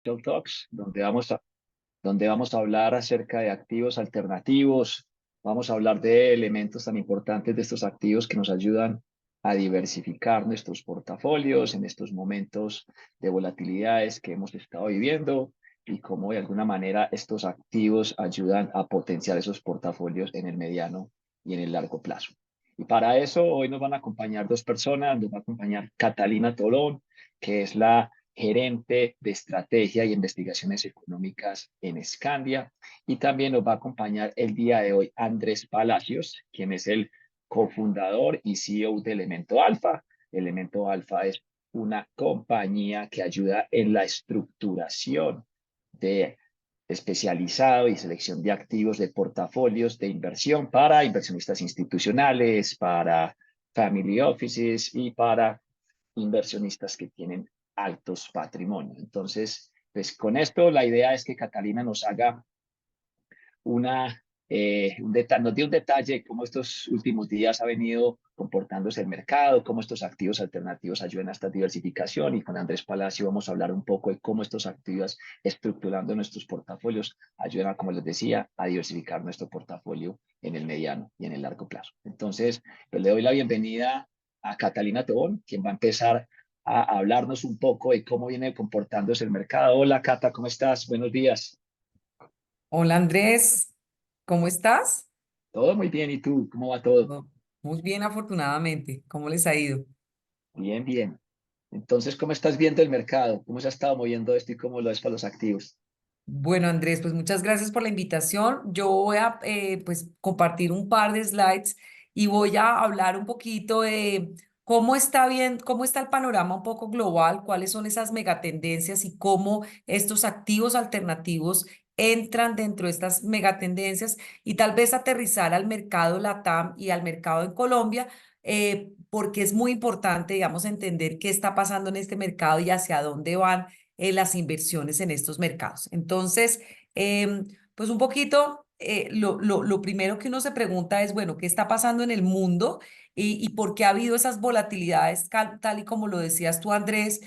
Show Talks, donde vamos a hablar acerca de activos alternativos. Vamos a hablar de elementos tan importantes de estos activos que nos ayudan a diversificar nuestros portafolios en estos momentos de volatilidades que hemos estado viviendo y cómo de alguna manera estos activos ayudan a potenciar esos portafolios en el mediano y en el largo plazo. Y para eso hoy nos van a acompañar dos personas. Nos va a acompañar Catalina Tolón, que es la gerente de estrategia y investigaciones económicas en Scandia. Y también nos va a acompañar el día de hoy Andrés Palacios, quien es el cofundador y CEO de Elemento Alfa. Elemento Alfa es una compañía que ayuda en la estructuración de especializado y selección de activos de portafolios de inversión para inversionistas institucionales, para family offices y para inversionistas que tienen altos patrimonios. Entonces, pues con esto la idea es que Catalina nos haga nos dio un detalle de cómo estos últimos días ha venido comportándose el mercado, cómo estos activos alternativos ayudan a esta diversificación, y con Andrés Palacio vamos a hablar un poco de cómo estos activos estructurando nuestros portafolios ayudan, como les decía, a diversificar nuestro portafolio en el mediano y en el largo plazo. Entonces, pues le doy la bienvenida a Catalina Tobón, quien va a empezar a hablarnos un poco de cómo viene comportándose el mercado. Hola, Cata, ¿cómo estás? Buenos días. Hola Andrés, ¿cómo estás? Todo muy bien, ¿y tú? ¿Cómo va todo? No, muy bien, afortunadamente. ¿Cómo les ha ido? Bien, bien. Entonces, ¿cómo estás viendo el mercado? ¿Cómo se ha estado moviendo esto y cómo lo es para los activos? Bueno, Andrés, pues muchas gracias por la invitación. Yo voy a pues compartir un par de slides y voy a hablar un poquito de cómo está bien, cómo está el panorama un poco global, cuáles son esas megatendencias y cómo estos activos alternativos entran dentro de estas megatendencias y tal vez aterrizar al mercado LATAM y al mercado en Colombia, porque es muy importante, digamos, entender qué está pasando en este mercado y hacia dónde van las inversiones en estos mercados. Entonces, pues un poquito, lo primero que uno se pregunta es, bueno, ¿qué está pasando en el mundo y por qué ha habido esas volatilidades, tal y como lo decías tú, Andrés?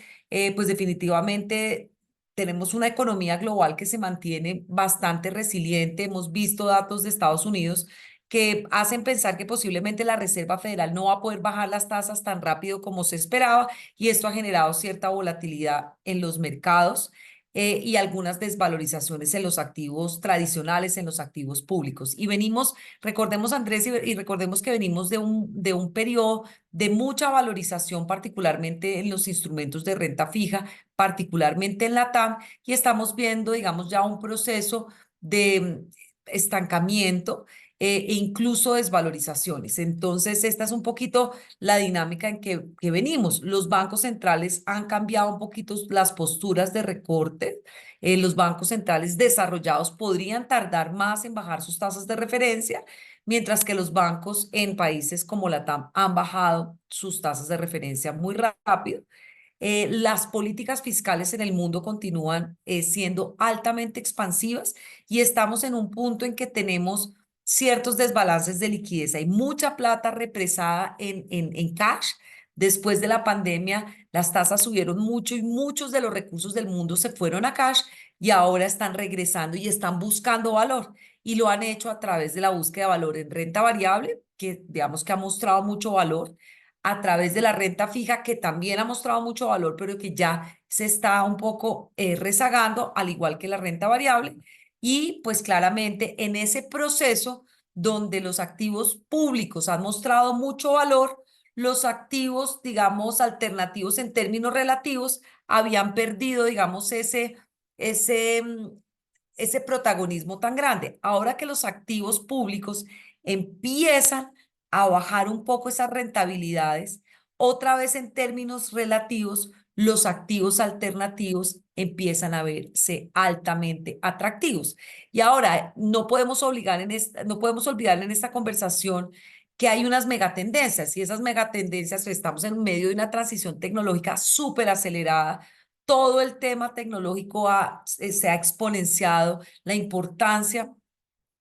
Pues definitivamente tenemos una economía global que se mantiene bastante resiliente. Hemos visto datos de Estados Unidos que hacen pensar que posiblemente la Reserva Federal no va a poder bajar las tasas tan rápido como se esperaba, y esto ha generado cierta volatilidad en los mercados y algunas desvalorizaciones en los activos tradicionales, en los activos públicos. Y venimos, recordemos Andrés, y recordemos que venimos de un periodo de mucha valorización, particularmente en los instrumentos de renta fija, particularmente en la TAM, y estamos viendo, digamos, ya un proceso de estancamiento e incluso desvalorizaciones. Entonces, esta es un poquito la dinámica en que venimos. Los bancos centrales han cambiado un poquito las posturas de recorte. Los bancos centrales desarrollados podrían tardar más en bajar sus tasas de referencia, mientras que los bancos en países como la TAM han bajado sus tasas de referencia muy rápido. Las políticas fiscales en el mundo continúan siendo altamente expansivas y estamos en un punto en que tenemos ciertos desbalances de liquidez. Hay mucha plata represada en cash. Después de la pandemia, las tasas subieron mucho y muchos de los recursos del mundo se fueron a cash y ahora están regresando y están buscando valor. Y lo han hecho a través de la búsqueda de valor en renta variable, que digamos que ha mostrado mucho valor, a través de la renta fija, que también ha mostrado mucho valor, pero que ya se está un poco rezagando, al igual que la renta variable. Y pues claramente en ese proceso donde los activos públicos han mostrado mucho valor, los activos, digamos, alternativos en términos relativos, habían perdido, digamos, ese, ese protagonismo tan grande. Ahora que los activos públicos empiezan a bajar un poco esas rentabilidades, otra vez en términos relativos, los activos alternativos empiezan a verse altamente atractivos. Y ahora no podemos olvidar en esta conversación que hay unas megatendencias, y esas megatendencias, estamos en medio de una transición tecnológica súper acelerada. Todo el tema tecnológico se ha exponenciado, la importancia,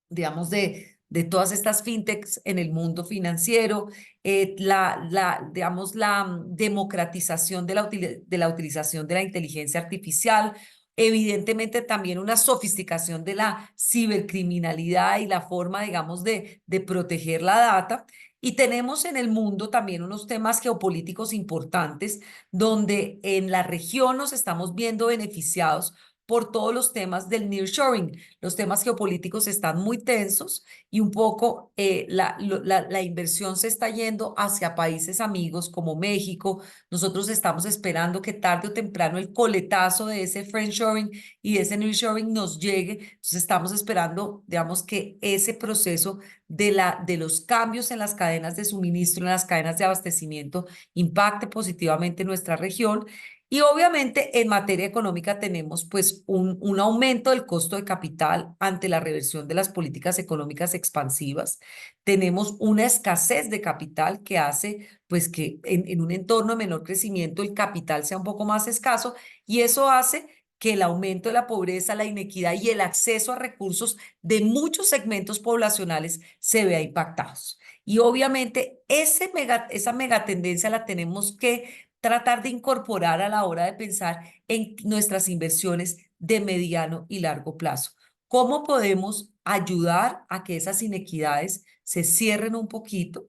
digamos, de todas estas fintechs en el mundo financiero, digamos, la democratización de la utilización de la inteligencia artificial. evidentemente también una sofisticación de la cibercriminalidad y la forma, digamos, de proteger la data. Y tenemos en el mundo también unos temas geopolíticos importantes donde en la región nos estamos viendo beneficiados por todos los temas del nearshoring. Los temas geopolíticos están muy tensos y un poco la inversión se está yendo hacia países amigos como México. Nosotros estamos esperando que tarde o temprano el coletazo de ese friendshoring y de ese nearshoring nos llegue. Entonces estamos esperando, digamos, que ese proceso de los cambios en las cadenas de suministro, en las cadenas de abastecimiento, impacte positivamente nuestra región. Y obviamente en materia económica tenemos pues un aumento del costo de capital ante la reversión de las políticas económicas expansivas. Tenemos una escasez de capital que hace pues que en un entorno de menor crecimiento el capital sea un poco más escaso y eso hace que el aumento de la pobreza, la inequidad y el acceso a recursos de muchos segmentos poblacionales se vea impactados. Y obviamente esa megatendencia la tenemos que tratar de incorporar a la hora de pensar en nuestras inversiones de mediano y largo plazo. ¿Cómo podemos ayudar a que esas inequidades se cierren un poquito?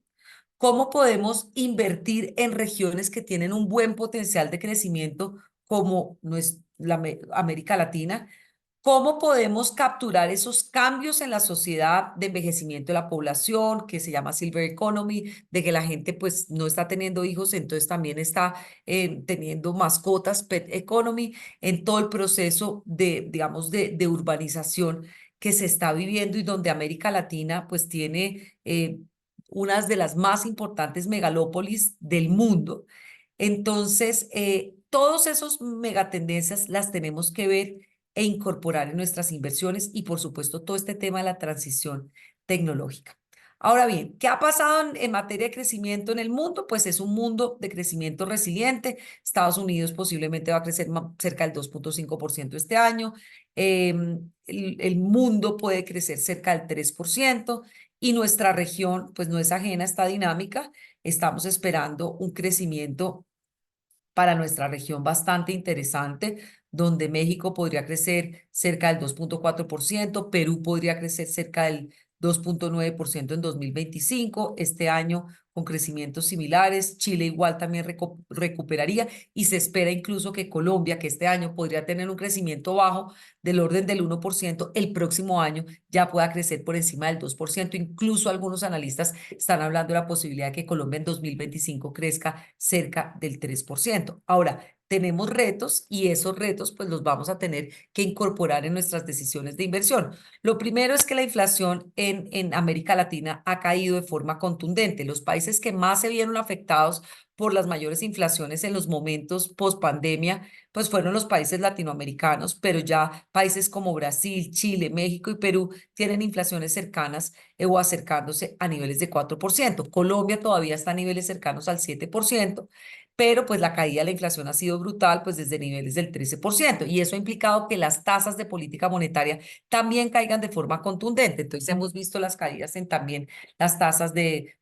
¿Cómo podemos invertir en regiones que tienen un buen potencial de crecimiento como América Latina? ¿Cómo podemos capturar esos cambios en la sociedad de envejecimiento de la población, que se llama Silver Economy, de que la gente pues no está teniendo hijos, entonces también está teniendo mascotas, Pet Economy, en todo el proceso de, digamos, de urbanización que se está viviendo y donde América Latina pues tiene unas de las más importantes megalópolis del mundo. Entonces, todos esos megatendencias las tenemos que ver e incorporar en nuestras inversiones y, por supuesto, todo este tema de la transición tecnológica. Ahora bien, ¿qué ha pasado en materia de crecimiento en el mundo? Pues es un mundo de crecimiento resiliente. Estados Unidos posiblemente va a crecer cerca del 2,5% este año. El mundo puede crecer cerca del 3% y nuestra región, pues no es ajena a esta dinámica. Estamos esperando un crecimiento para nuestra región bastante interesante, donde México podría crecer cerca del 2,4%, Perú podría crecer cerca del 2,9% en 2025, este año con crecimientos similares, Chile igual también recuperaría y se espera incluso que Colombia, que este año podría tener un crecimiento bajo del orden del 1%, el próximo año ya pueda crecer por encima del 2%. Incluso algunos analistas están hablando de la posibilidad de que Colombia en 2025 crezca cerca del 3%. Ahora, tenemos retos y esos retos pues los vamos a tener que incorporar en nuestras decisiones de inversión. Lo primero es que la inflación en América Latina ha caído de forma contundente. Los países que más se vieron afectados por las mayores inflaciones en los momentos post pandemia, pues fueron los países latinoamericanos, pero ya países como Brasil, Chile, México y Perú tienen inflaciones cercanas o acercándose a niveles de 4%. Colombia todavía está a niveles cercanos al 7%, pero pues la caída de la inflación ha sido brutal, pues desde niveles del 13%, y eso ha implicado que las tasas de política monetaria también caigan de forma contundente. Entonces hemos visto las caídas en también las tasas de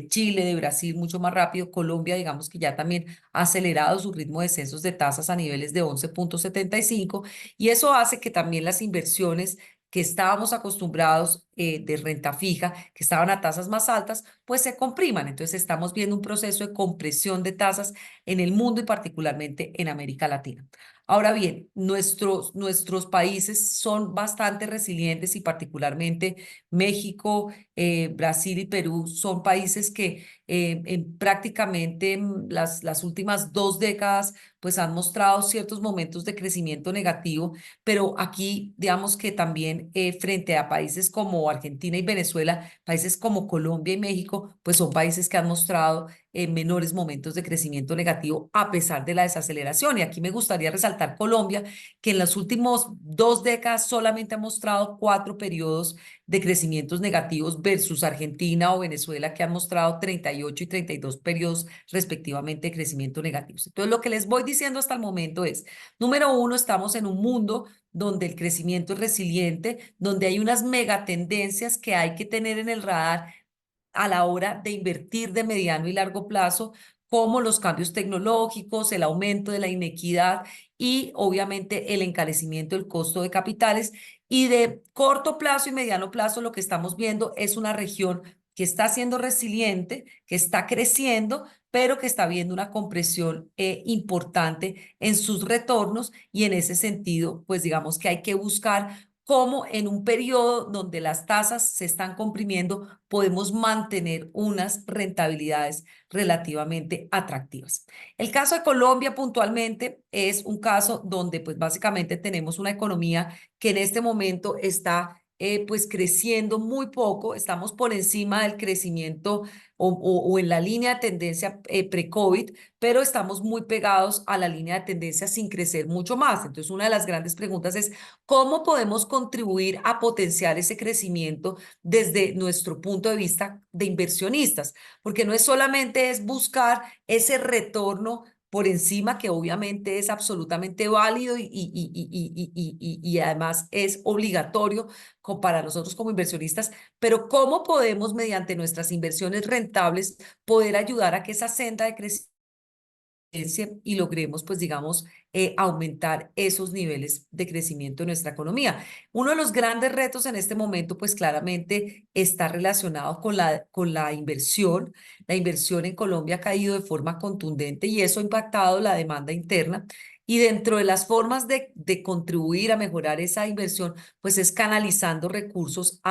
Chile, de Brasil, mucho más rápido. Colombia, digamos que ya también ha acelerado su ritmo de descensos de tasas a niveles de 11,75 y eso hace que también las inversiones que estábamos acostumbrados de renta fija, que estaban a tasas más altas, pues se compriman. Entonces estamos viendo un proceso de compresión de tasas en el mundo y particularmente en América Latina. Ahora bien, nuestros países son bastante resilientes y particularmente México, Brasil y Perú son países que en prácticamente las últimas 2 décadas pues han mostrado ciertos momentos de crecimiento negativo, pero aquí digamos que también frente a países como Argentina y Venezuela, países como Colombia y México, pues son países que han mostrado menores momentos de crecimiento negativo a pesar de la desaceleración. Y aquí me gustaría resaltar Colombia, que en las últimas 2 décadas solamente ha mostrado 4 periodos de crecimientos negativos versus Argentina o Venezuela, que han mostrado 38 y 32 periodos respectivamente de crecimiento negativos. Entonces, lo que les voy diciendo hasta el momento es, número uno, estamos en un mundo donde el crecimiento es resiliente, donde hay unas megatendencias que hay que tener en el radar a la hora de invertir de mediano y largo plazo, como los cambios tecnológicos, el aumento de la inequidad y obviamente el encarecimiento del costo de capitales. Y de corto plazo y mediano plazo lo que estamos viendo es una región que está siendo resiliente, que está creciendo, pero que está viendo una compresión importante en sus retornos y en ese sentido, pues digamos que hay que buscar cómo en un periodo donde las tasas se están comprimiendo podemos mantener unas rentabilidades relativamente atractivas. El caso de Colombia puntualmente es un caso donde pues básicamente tenemos una economía que en este momento está pues creciendo muy poco, estamos por encima del crecimiento o en la línea de tendencia pre-COVID, pero estamos muy pegados a la línea de tendencia sin crecer mucho más. Entonces, una de las grandes preguntas es cómo podemos contribuir a potenciar ese crecimiento desde nuestro punto de vista de inversionistas, porque no es solamente es buscar ese retorno por encima, que obviamente es absolutamente válido y además es obligatorio para nosotros como inversionistas, pero cómo podemos, mediante nuestras inversiones rentables, poder ayudar a que esa senda de crecimiento y logremos, pues digamos, aumentar esos niveles de crecimiento de nuestra economía. Uno de los grandes retos en este momento, pues claramente está relacionado con la inversión. La inversión en Colombia ha caído de forma contundente y eso ha impactado la demanda interna. Y dentro de las formas de contribuir a mejorar esa inversión, pues es canalizando recursos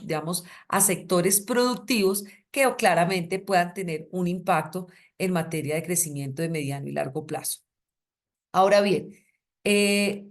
digamos, a sectores productivos que claramente puedan tener un impacto en materia de crecimiento de mediano y largo plazo. Ahora bien, eh,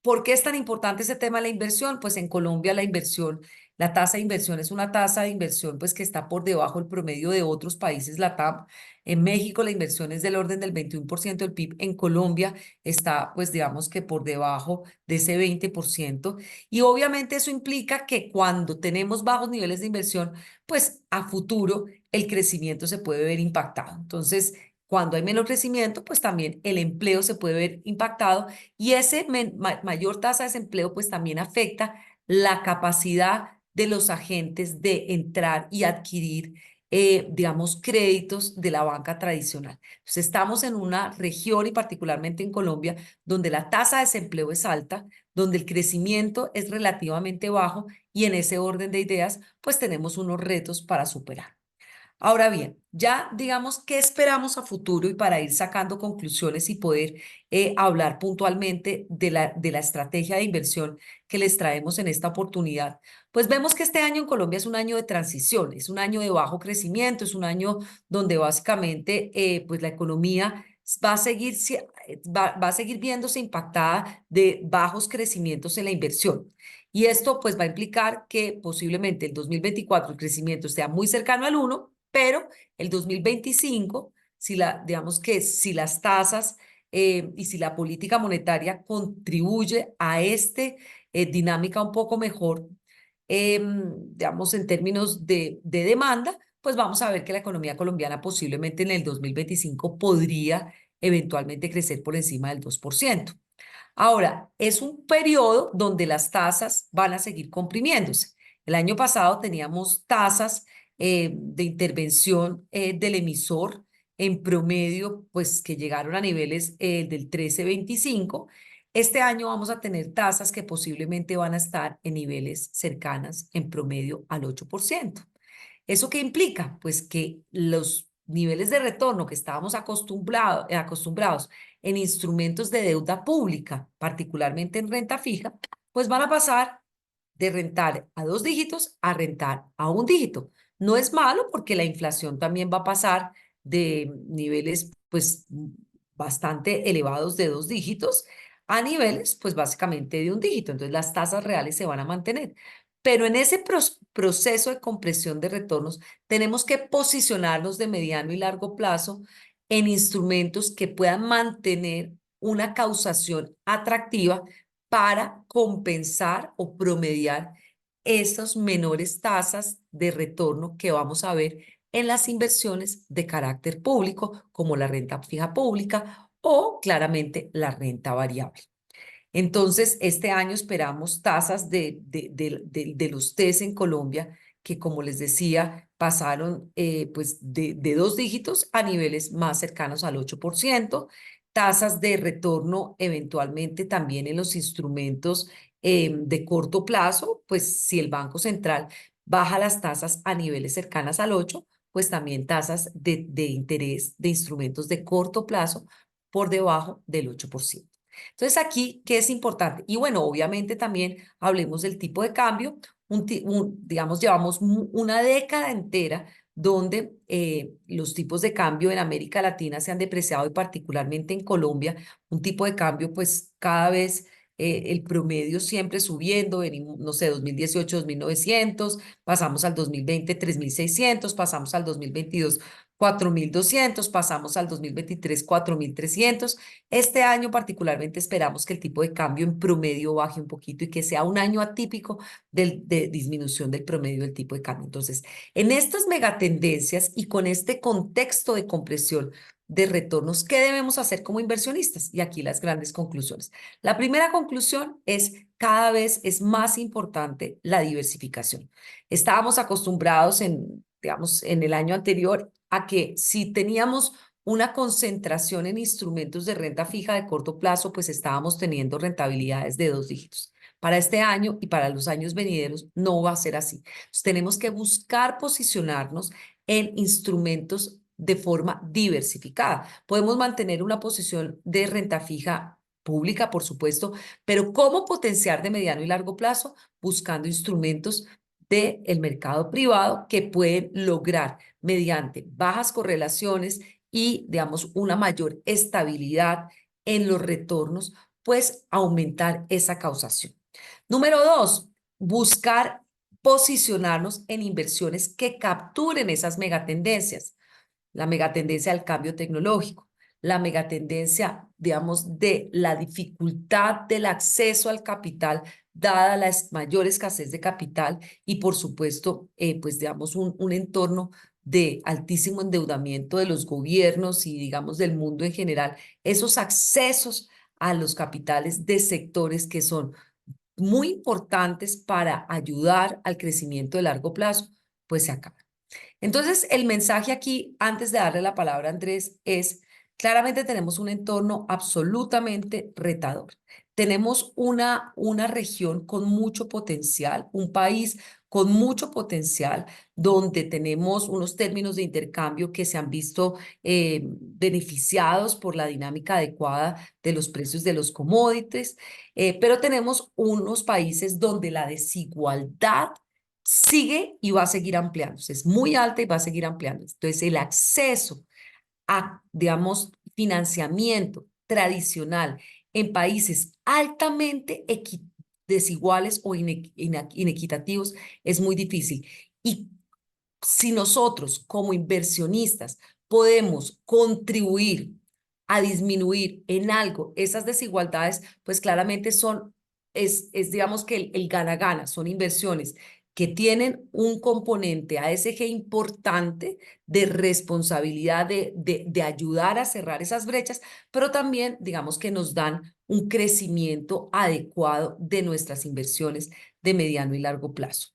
¿por qué es tan importante ese tema de la inversión? Pues en Colombia la inversión, la tasa de inversión es una tasa de inversión pues que está por debajo del promedio de otros países LATAM. En México la inversión es del orden del 21% del PIB. En Colombia está pues digamos que por debajo de ese 20%. Y obviamente eso implica que cuando tenemos bajos niveles de inversión, pues a futuro el crecimiento se puede ver impactado. Entonces, cuando hay menor crecimiento, pues también el empleo se puede ver impactado y ese mayor tasa de desempleo pues también afecta la capacidad de los agentes de entrar y adquirir, digamos, créditos de la banca tradicional. Entonces, estamos en una región y particularmente en Colombia donde la tasa de desempleo es alta, donde el crecimiento es relativamente bajo y en ese orden de ideas, pues tenemos unos retos para superar. Ahora bien, ya digamos qué esperamos a futuro y para ir sacando conclusiones y poder hablar puntualmente de la estrategia de inversión que les traemos en esta oportunidad. Pues vemos que este año en Colombia es un año de transición, es un año de bajo crecimiento, es un año donde básicamente pues la economía va a seguir viéndose impactada de bajos crecimientos en la inversión. Y esto pues va a implicar que posiblemente el 2024 el crecimiento sea muy cercano al 1, pero el 2025, digamos que si las tasas y si la política monetaria contribuye a esta dinámica un poco mejor, digamos en términos de demanda, pues vamos a ver que la economía colombiana posiblemente en el 2025 podría eventualmente crecer por encima del 2%. Ahora, es un periodo donde las tasas van a seguir comprimiéndose. El año pasado teníamos tasas de intervención del emisor en promedio, pues que llegaron a niveles del 13,25. Este año vamos a tener tasas que posiblemente van a estar en niveles cercanas en promedio al 8%. ¿Eso qué implica? Pues que los niveles de retorno que estábamos acostumbrados en instrumentos de deuda pública, particularmente en renta fija, pues van a pasar de rentar a 2 dígitos a rentar a 1 dígito. No es malo porque la inflación también va a pasar de niveles pues bastante elevados de 2 dígitos a niveles pues básicamente de 1 dígito. Entonces las tasas reales se van a mantener. Pero en ese proceso de compresión de retornos tenemos que posicionarnos de mediano y largo plazo en instrumentos que puedan mantener una causación atractiva para compensar o promediar esas menores tasas de retorno que vamos a ver en las inversiones de carácter público, como la renta fija pública o claramente la renta variable. Entonces, este año esperamos tasas de los TES en Colombia que, como les decía, pasaron pues de 2 dígitos a niveles más cercanos al 8%. tasas de retorno eventualmente también en los instrumentos de corto plazo, pues si el Banco Central baja las tasas a niveles cercanas al 8, pues también tasas de interés de instrumentos de corto plazo por debajo del 8%. Entonces aquí, ¿qué es importante? Y bueno, obviamente también hablemos del tipo de cambio. Digamos, llevamos una década entera donde los tipos de cambio en América Latina se han depreciado y particularmente en Colombia, un tipo de cambio pues cada vez el promedio siempre subiendo, venimos, no sé, 2018, 2.900, pasamos al 2020, 3.600, pasamos al 2022, 4.200, pasamos al 2023, 4.300. Este año particularmente esperamos que el tipo de cambio en promedio baje un poquito y que sea un año atípico de disminución del promedio del tipo de cambio. Entonces, en estas megatendencias y con este contexto de compresión de retornos, ¿qué debemos hacer como inversionistas? Y aquí las grandes conclusiones. La primera conclusión es cada vez es más importante la diversificación. Estábamos acostumbrados digamos, en el año anterior a que si teníamos una concentración en instrumentos de renta fija de corto plazo, pues estábamos teniendo rentabilidades de 2 dígitos. Para este año y para los años venideros no va a ser así. Entonces, tenemos que buscar posicionarnos en instrumentos de forma diversificada. Podemos mantener una posición de renta fija pública, por supuesto, pero ¿cómo potenciar de mediano y largo plazo? Buscando instrumentos del mercado privado que pueden lograr mediante bajas correlaciones y, digamos, una mayor estabilidad en los retornos, pues aumentar esa causación. Número dos, buscar posicionarnos en inversiones que capturen esas megatendencias. La megatendencia del cambio tecnológico, la megatendencia, digamos, de la dificultad del acceso al capital, dada la mayor escasez de capital y, por supuesto, pues, digamos, un entorno de altísimo endeudamiento de los gobiernos y, digamos, del mundo en general, esos accesos a los capitales de sectores que son muy importantes para ayudar al crecimiento de largo plazo, pues se acaban. Entonces, el mensaje aquí, antes de darle la palabra a Andrés, es, claramente tenemos un entorno absolutamente retador. Tenemos una región con mucho potencial, un país con mucho potencial, donde tenemos unos términos de intercambio que se han visto beneficiados por la dinámica adecuada de los precios de los commodities, pero tenemos unos países donde la desigualdad sigue y va a seguir ampliándose. Es muy alta y va a seguir ampliándose. Entonces, el acceso a, digamos, financiamiento tradicional en países altamente desiguales o inequitativos es muy difícil. Y si nosotros como inversionistas podemos contribuir a disminuir en algo esas desigualdades, pues claramente digamos que el gana-gana, son inversiones que tienen un componente ASG importante de responsabilidad de ayudar a cerrar esas brechas, pero también, digamos que nos dan un crecimiento adecuado de nuestras inversiones de mediano y largo plazo.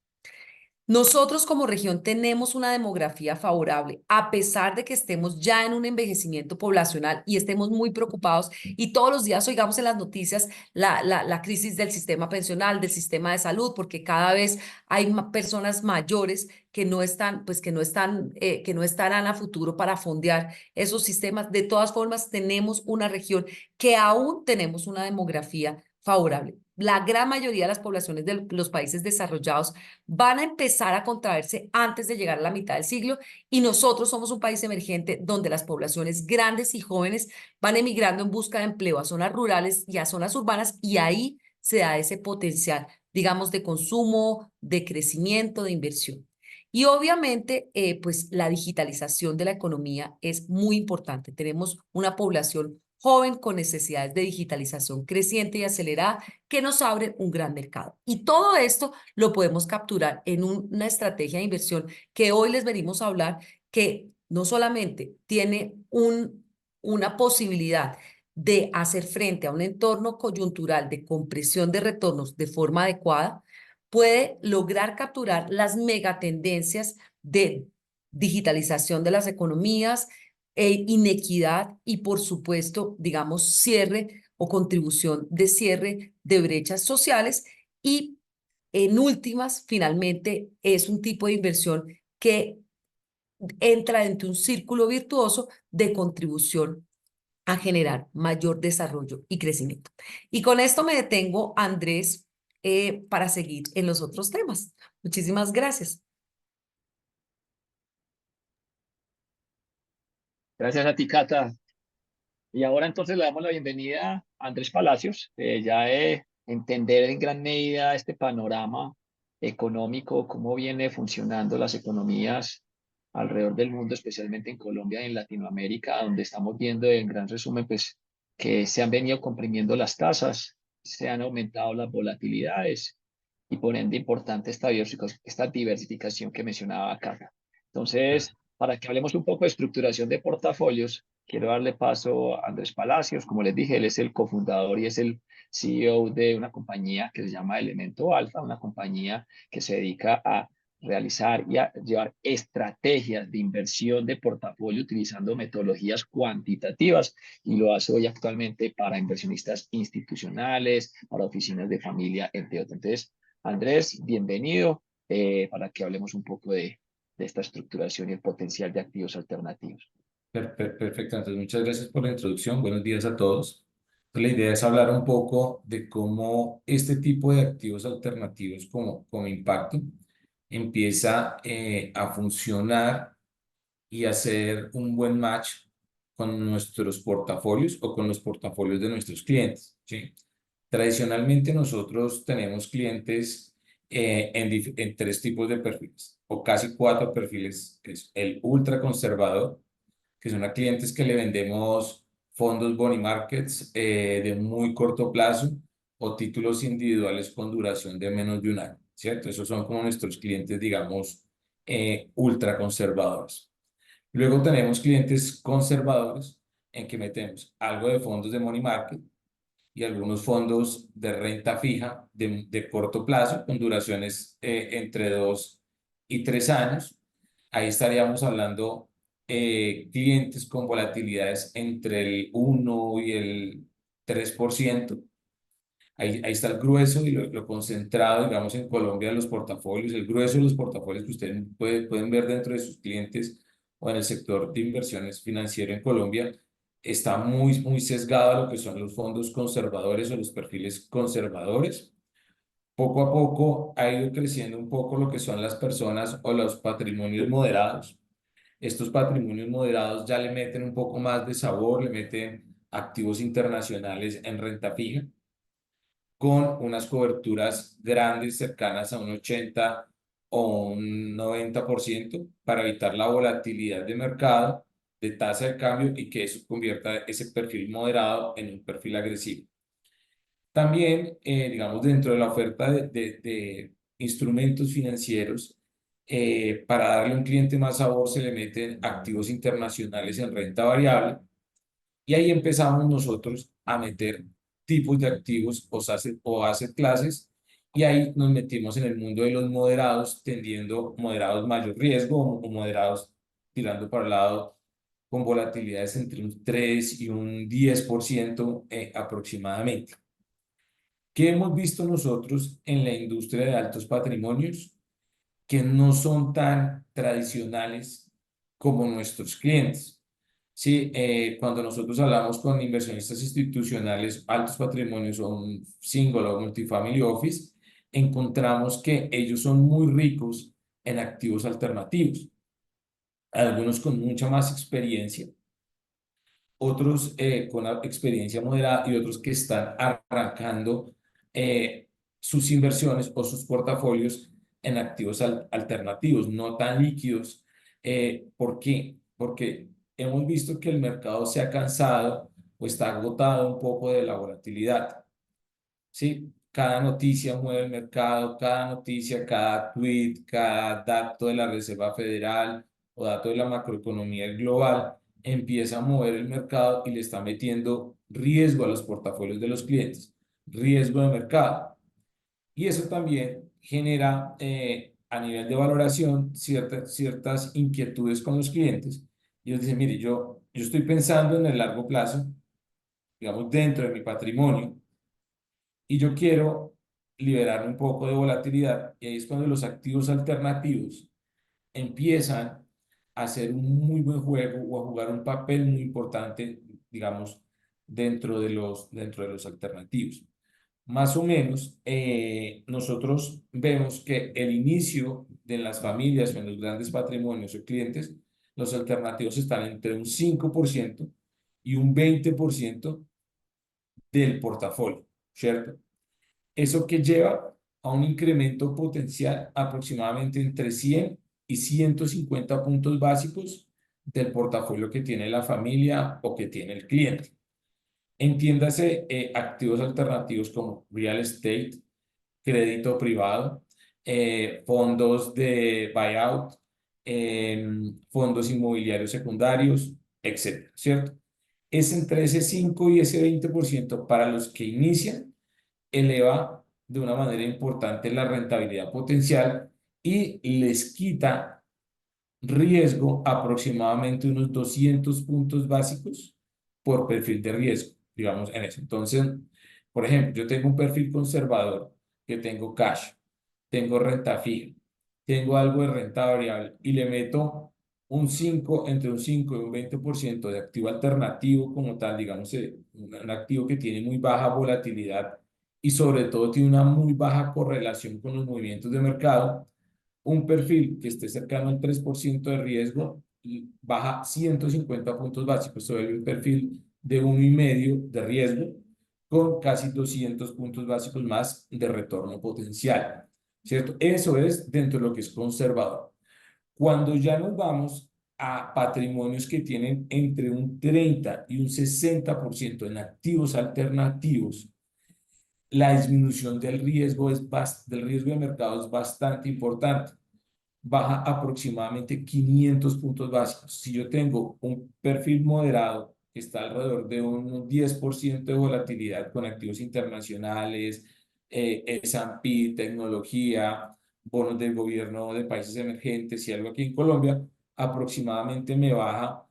Nosotros como región tenemos una demografía favorable, a pesar de que estemos ya en un envejecimiento poblacional y estemos muy preocupados y todos los días oigamos en las noticias la crisis del sistema pensional, del sistema de salud, porque cada vez hay personas mayores que no están, pues que no estarán a futuro para fondear esos sistemas. De todas formas, tenemos una región que aún tenemos una demografía favorable. La gran mayoría de las poblaciones de los países desarrollados van a empezar a contraerse antes de llegar a la mitad del siglo y nosotros somos un país emergente donde las poblaciones grandes y jóvenes van emigrando en busca de empleo a zonas rurales y a zonas urbanas y ahí se da ese potencial, digamos, de consumo, de crecimiento, de inversión. Y obviamente, pues la digitalización de la economía es muy importante. Tenemos una población joven con necesidades de digitalización creciente y acelerada que nos abre un gran mercado. Y todo esto lo podemos capturar en una estrategia de inversión que hoy les venimos a hablar, que no solamente tiene una posibilidad de hacer frente a un entorno coyuntural de compresión de retornos de forma adecuada, puede lograr capturar las megatendencias de digitalización de las economías, inequidad y, por supuesto, digamos, cierre o contribución de cierre de brechas sociales. Y en últimas, finalmente, es un tipo de inversión que entra dentro de un círculo virtuoso de contribución a generar mayor desarrollo y crecimiento. Y con esto me detengo, Andrés, para seguir en los otros temas. Muchísimas gracias. Gracias a ti, Cata. Y ahora entonces le damos la bienvenida a Andrés Palacios, ya de entender en gran medida este panorama económico, cómo viene funcionando las economías alrededor del mundo, especialmente en Colombia y en Latinoamérica, donde estamos viendo en gran resumen, pues, que se han venido comprimiendo las tasas, se han aumentado las volatilidades y por ende importante esta diversificación que mencionaba acá. Entonces, para que hablemos un poco de estructuración de portafolios, quiero darle paso a Andrés Palacios. Como les dije, él es el cofundador y es el CEO de una compañía que se llama Elemento Alfa, una compañía que se dedica a realizar y a llevar estrategias de inversión de portafolio utilizando metodologías cuantitativas y lo hace hoy actualmente para inversionistas institucionales, para oficinas de familia, entre otros. Entonces, Andrés, bienvenido para que hablemos un poco de esta estructuración y el potencial de activos alternativos. Perfecto, entonces muchas gracias por la introducción. Buenos días a todos. La idea es hablar un poco de cómo este tipo de activos alternativos como impacto empieza a funcionar y hacer un buen match con nuestros portafolios o con los portafolios de nuestros clientes, ¿sí? Tradicionalmente nosotros tenemos clientes en tres tipos de perfiles o casi cuatro perfiles. Es el ultra conservador, que son a clientes que le vendemos fondos money markets de muy corto plazo o títulos individuales con duración de menos de un año, ¿cierto? Esos son como nuestros clientes, digamos, ultra conservadores. Luego tenemos clientes conservadores en que metemos algo de fondos de money market y algunos fondos de renta fija de corto plazo con duraciones entre 2 y 3 años. Ahí estaríamos hablando clientes con volatilidades entre el 1 y el 3%. Ahí está el grueso y lo concentrado, digamos, en Colombia de los portafolios, el grueso de los portafolios que ustedes pueden ver dentro de sus clientes o en el sector de inversiones financiero en Colombia, está muy sesgado a lo que son los fondos conservadores o los perfiles conservadores. Poco a poco ha ido creciendo un poco lo que son las personas o los patrimonios moderados. Estos patrimonios moderados ya le meten un poco más de sabor, le meten activos internacionales en renta fija con unas coberturas grandes cercanas a un 80 o un 90% para evitar la volatilidad de mercado, de tasa de cambio y que eso convierta ese perfil moderado en un perfil agresivo. También, digamos, dentro de la oferta de instrumentos financieros, para darle a un cliente más sabor se le meten activos internacionales en renta variable y ahí empezamos nosotros a meter tipos de activos o asset classes y ahí nos metimos en el mundo de los moderados, tendiendo moderados mayor riesgo o moderados tirando para el lado con volatilidades entre un 3 y un 10% aproximadamente. ¿Qué hemos visto nosotros en la industria de altos patrimonios? Que no son tan tradicionales como nuestros clientes. Sí, cuando nosotros hablamos con inversionistas institucionales, altos patrimonios o un single o multifamily office, encontramos que ellos son muy ricos en activos alternativos, algunos con mucha más experiencia, otros con una experiencia moderada y otros que están arrancando sus inversiones o sus portafolios en activos alternativos, no tan líquidos. ¿Por qué? Porque hemos visto que el mercado se ha cansado o está agotado un poco de la volatilidad. ¿Sí? Cada noticia mueve el mercado, cada noticia, cada tweet, cada dato de la Reserva Federal o dato de la macroeconomía global empieza a mover el mercado y le está metiendo riesgo a los portafolios de los clientes, riesgo de mercado. Y eso también genera a nivel de valoración ciertas inquietudes con los clientes. Y ellos dicen, mire, yo yo estoy pensando en el largo plazo, digamos, dentro de mi patrimonio, y yo quiero liberar un poco de volatilidad, y ahí es cuando los activos alternativos empiezan a hacer un muy buen juego o a jugar un papel muy importante, digamos, dentro de los alternativos. Más o menos, nosotros vemos que el inicio de las familias o en los grandes patrimonios o clientes, los alternativos están entre un 5% y un 20% del portafolio, ¿cierto? Eso que lleva a un incremento potencial aproximadamente entre 100 y 150 puntos básicos del portafolio que tiene la familia o que tiene el cliente. Entiéndase activos alternativos como real estate, crédito privado, fondos de buyout, fondos inmobiliarios secundarios, etcétera, ¿cierto? Es entre ese 5 y ese 20% para los que inician, eleva de una manera importante la rentabilidad potencial y les quita riesgo aproximadamente unos 200 puntos básicos por perfil de riesgo, digamos en eso. Entonces, por ejemplo, yo tengo un perfil conservador, que tengo cash, tengo renta fija, tengo algo de renta variable y le meto entre un 5 y un 20% de activo alternativo como tal, digamos, un activo que tiene muy baja volatilidad y sobre todo tiene una muy baja correlación con los movimientos de mercado. Un perfil que esté cercano al 3% de riesgo baja 150 puntos básicos, se vuelve un perfil de 1,5 de riesgo con casi 200 puntos básicos más de retorno potencial, ¿cierto? Eso es dentro de lo que es conservador. Cuando ya nos vamos a patrimonios que tienen entre un 30 y un 60% en activos alternativos, la disminución del riesgo de mercado es bastante importante. Baja aproximadamente 500 puntos básicos. Si yo tengo un perfil moderado que está alrededor de un 10% de volatilidad con activos internacionales, S&P, tecnología, bonos del gobierno de países emergentes y algo aquí en Colombia, aproximadamente me baja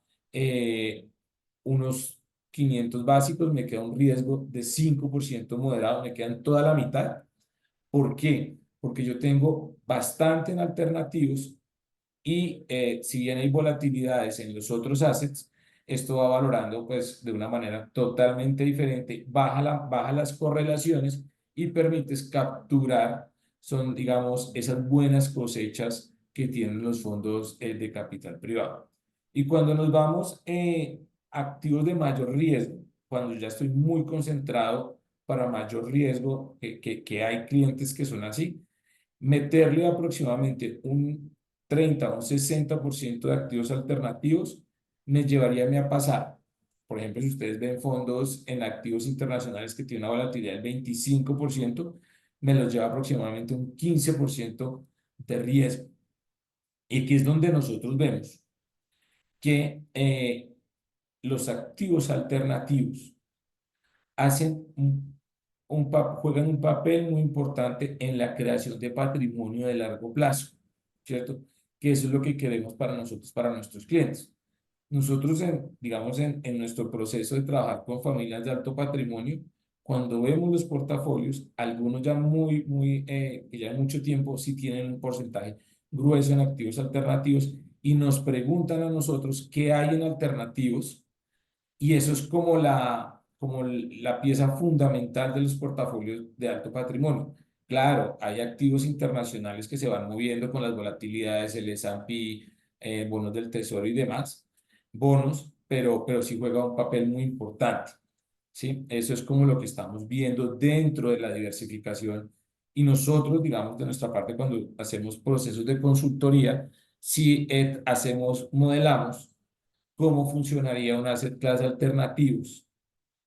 unos 500 básicos, me queda un riesgo de 5% moderado, me quedan toda la mitad. ¿Por qué? Porque yo tengo bastante en alternativos y si bien hay volatilidades en los otros assets, esto va valorando pues de una manera totalmente diferente, baja las correlaciones y permites capturar, son digamos esas buenas cosechas que tienen los fondos de capital privado. Y cuando nos vamos a activos de mayor riesgo, cuando ya estoy muy concentrado para mayor riesgo, que hay clientes que son así, meterle aproximadamente un 30 o un 60% de activos alternativos me llevaría a pasar. Por ejemplo, si ustedes ven fondos en activos internacionales que tienen una volatilidad del 25%, me los lleva aproximadamente un 15% de riesgo. Y aquí es donde nosotros vemos que los activos alternativos hacen juegan un papel muy importante en la creación de patrimonio de largo plazo, ¿cierto? Que eso es lo que queremos para nosotros, para nuestros clientes. Nosotros, digamos, en nuestro proceso de trabajar con familias de alto patrimonio, cuando vemos los portafolios, algunos ya que ya mucho tiempo sí tienen un porcentaje grueso en activos alternativos y nos preguntan a nosotros qué hay en alternativos y eso es como la pieza fundamental de los portafolios de alto patrimonio. Claro, hay activos internacionales que se van moviendo con las volatilidades, el S&P, bonos del tesoro y demás, bonos, pero sí juega un papel muy importante, ¿sí? Eso es como lo que estamos viendo dentro de la diversificación. Y nosotros, digamos, de nuestra parte, cuando hacemos procesos de consultoría, sí modelamos cómo funcionaría un asset class alternativos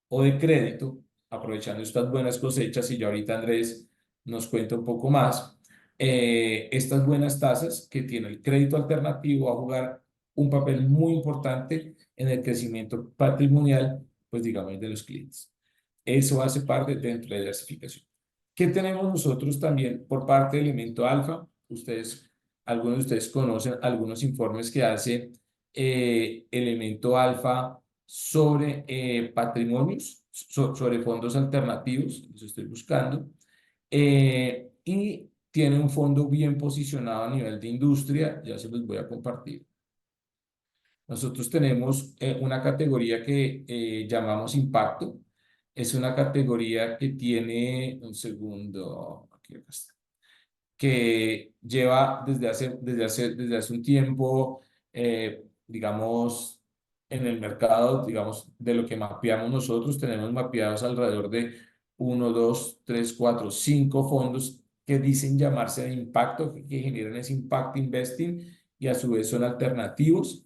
o de crédito, aprovechando estas buenas cosechas, y ya ahorita Andrés nos cuenta un poco más, estas buenas tasas que tiene el crédito alternativo va a jugar un papel muy importante en el crecimiento patrimonial, pues digamos, de los clientes. Eso hace parte dentro de la diversificación. ¿Qué tenemos nosotros también por parte del Elemento Alfa? Algunos de ustedes conocen algunos informes que hace elemento alfa sobre patrimonios, sobre fondos alternativos, los estoy buscando, y tiene un fondo bien posicionado a nivel de industria, ya se los voy a compartir. Nosotros tenemos una categoría que llamamos impacto. Es una categoría que tiene, un segundo, aquí está, que lleva desde hace un tiempo, digamos, en el mercado, digamos, de lo que mapeamos nosotros, tenemos mapeados alrededor de 1, 2, 3, 4, 5 fondos que dicen llamarse de impacto, que generan ese impact investing y a su vez son alternativos.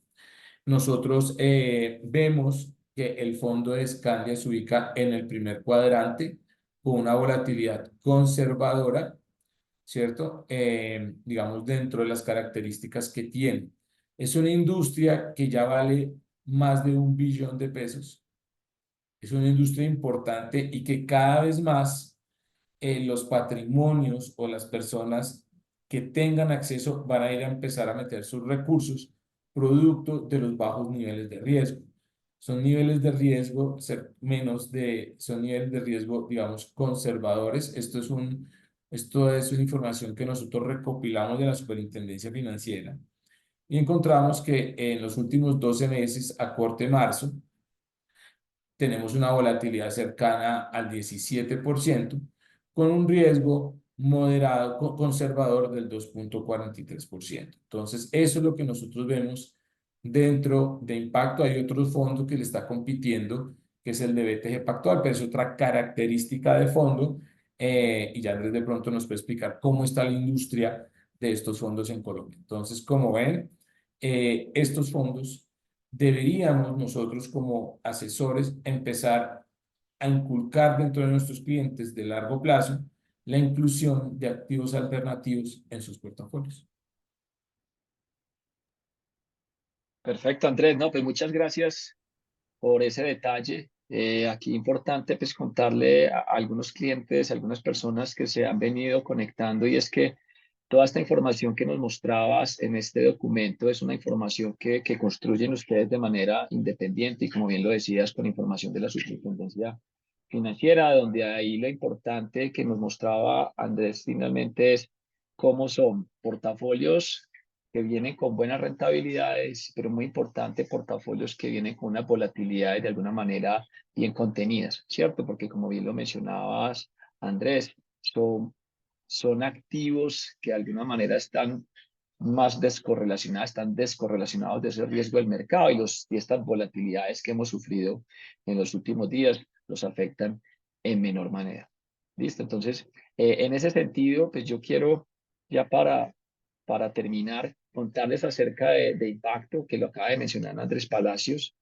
Nosotros vemos que el fondo de Scandia se ubica en el primer cuadrante con una volatilidad conservadora, ¿cierto? Digamos, dentro de las características que tiene. Es una industria que ya vale más de 1 billón de pesos. Es una industria importante y que cada vez más los patrimonios o las personas que tengan acceso van a ir a empezar a meter sus recursos producto de los bajos niveles de riesgo. Son niveles de riesgo, son niveles de riesgo, digamos, conservadores. Esto es una información que nosotros recopilamos de la Superintendencia Financiera y encontramos que en los últimos 12 meses, a corte marzo, tenemos una volatilidad cercana al 17%, con un riesgo moderado, conservador del 2,43%. Entonces, eso es lo que nosotros vemos dentro de Impacto. Hay otro fondo que le está compitiendo, que es el de BTG Pactual, pero es otra característica de fondo, y ya Andrés de pronto nos puede explicar cómo está la industria de estos fondos en Colombia. Entonces, como ven, estos fondos deberíamos nosotros como asesores empezar a inculcar dentro de nuestros clientes de largo plazo la inclusión de activos alternativos en sus portafolios. Perfecto, Andrés. No, pues muchas gracias por ese detalle. Aquí importante pues contarle a algunos clientes, a algunas personas que se han venido conectando y es que toda esta información que nos mostrabas en este documento es una información que construyen ustedes de manera independiente y como bien lo decías, con información de la Superintendencia Financiera, donde ahí lo importante que nos mostraba Andrés finalmente es cómo son portafolios que vienen con buenas rentabilidades, pero muy importante, portafolios que vienen con unas volatilidades de alguna manera bien contenidas, ¿cierto? Porque como bien lo mencionabas, Andrés, son activos que de alguna manera están más descorrelacionadas, están descorrelacionados de ese riesgo del mercado y estas volatilidades que hemos sufrido en los últimos días los afectan en menor manera. ¿Listo? Entonces, en ese sentido, pues yo quiero ya para terminar, contarles acerca de Impacto, que lo acaba de mencionar Andrés Palacios.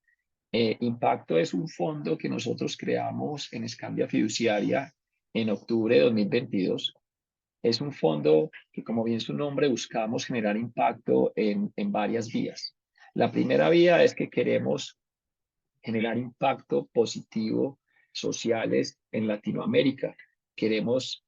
Impacto es un fondo que nosotros creamos en Escambia Fiduciaria en octubre de 2022. Es un fondo que, como bien su nombre, buscamos generar impacto en varias vías. La primera vía es que queremos generar impacto positivo sociales en Latinoamérica. Queremos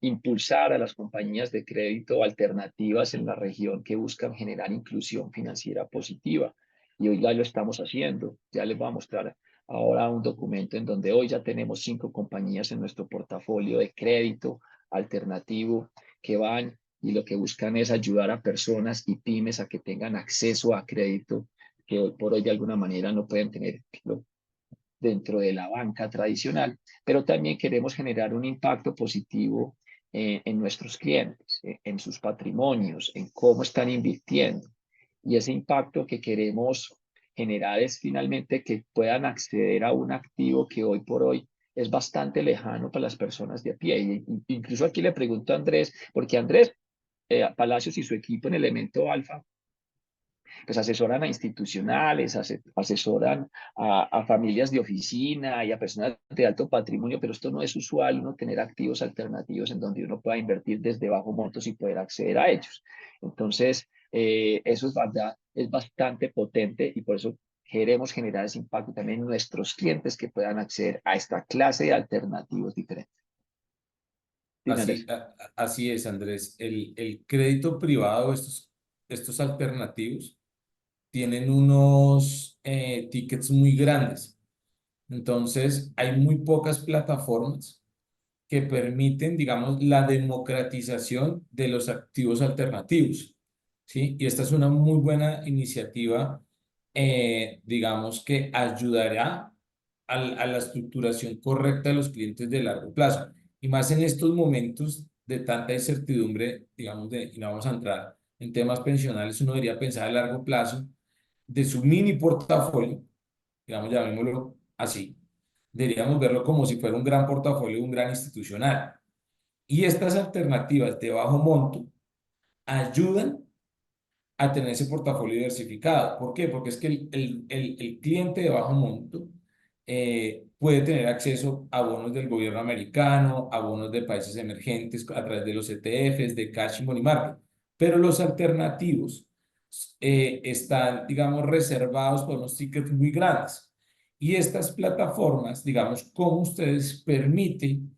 impulsar a las compañías de crédito alternativas en la región que buscan generar inclusión financiera positiva. Y hoy ya lo estamos haciendo. Ya les voy a mostrar ahora un documento en donde hoy ya tenemos 5 compañías en nuestro portafolio de crédito alternativo que van y lo que buscan es ayudar a personas y pymes a que tengan acceso a crédito que hoy por hoy de alguna manera no pueden tener dentro de la banca tradicional, pero también queremos generar un impacto positivo en nuestros clientes, en sus patrimonios, en cómo están invirtiendo. Y ese impacto que queremos generar es finalmente que puedan acceder a un activo que hoy por hoy es bastante lejano para las personas de a pie. Incluso aquí le pregunto a Andrés, porque Andrés Palacios y su equipo en Elemento Alfa pues asesoran a institucionales, asesoran a familias de oficina y a personas de alto patrimonio, pero esto no es usual, uno tener activos alternativos en donde uno pueda invertir desde bajo montos y poder acceder a ellos. Entonces, eso es verdad, es bastante potente y por eso queremos generar ese impacto también en nuestros clientes que puedan acceder a esta clase de alternativos diferentes. Dime, Así, Andrés. así es, Andrés. El crédito privado, estos alternativos, tienen unos tickets muy grandes. Entonces, hay muy pocas plataformas que permiten, digamos, la democratización de los activos alternativos, ¿sí? Y esta es una muy buena iniciativa, digamos, que ayudará a la estructuración correcta de los clientes de largo plazo. Y más en estos momentos de tanta incertidumbre, digamos, y no vamos a entrar en temas pensionales, uno debería pensar a largo plazo de su mini portafolio, digamos, llamémoslo así, deberíamos verlo como si fuera un gran portafolio, un gran institucional. Y estas alternativas de bajo monto ayudan a tener ese portafolio diversificado. ¿Por qué? Porque es que el cliente de bajo monto puede tener acceso a bonos del gobierno americano, a bonos de países emergentes a través de los ETFs, de cash y money market. Pero los alternativos están, digamos, reservados por unos tickets muy grandes. Y estas plataformas, digamos, como ustedes permiten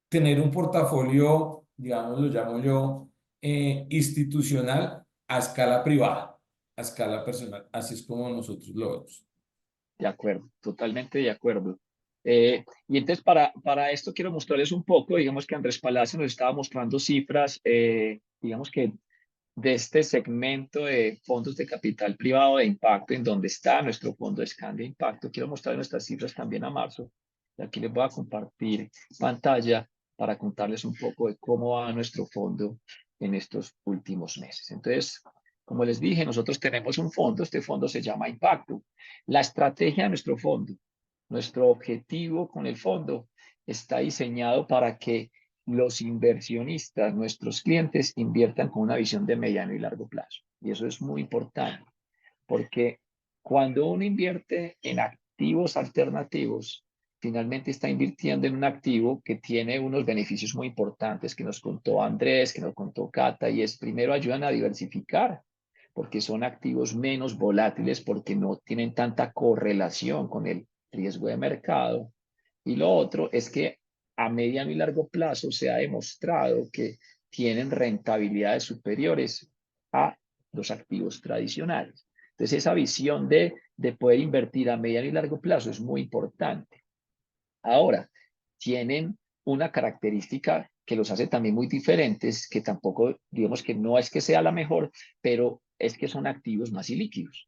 tener un portafolio, digamos, lo llamo yo, institucional a escala privada, a escala personal. Así es como nosotros lo vemos. De acuerdo, totalmente de acuerdo. Y entonces para esto quiero mostrarles un poco, digamos que Andrés Palacio nos estaba mostrando cifras, digamos que de este segmento de fondos de capital privado de impacto, en donde está nuestro fondo de Scan de impacto. Quiero mostrar nuestras cifras también a marzo. Y aquí les voy a compartir pantalla para contarles un poco de cómo va nuestro fondo en estos últimos meses. Entonces, como les dije, nosotros tenemos un fondo, este fondo se llama Impacto. La estrategia de nuestro fondo, nuestro objetivo con el fondo está diseñado para que los inversionistas, nuestros clientes, inviertan con una visión de mediano y largo plazo. Y eso es muy importante, porque cuando uno invierte en activos alternativos, finalmente está invirtiendo en un activo que tiene unos beneficios muy importantes que nos contó Andrés, que nos contó Cata, y es primero ayudan a diversificar, porque son activos menos volátiles, porque no tienen tanta correlación con el riesgo de mercado. Y lo otro es que a mediano y largo plazo se ha demostrado que tienen rentabilidades superiores a los activos tradicionales. Entonces, esa visión de poder invertir a mediano y largo plazo es muy importante. Ahora, tienen una característica que los hace también muy diferentes, que tampoco, digamos que no es que sea la mejor, pero es que son activos más ilíquidos.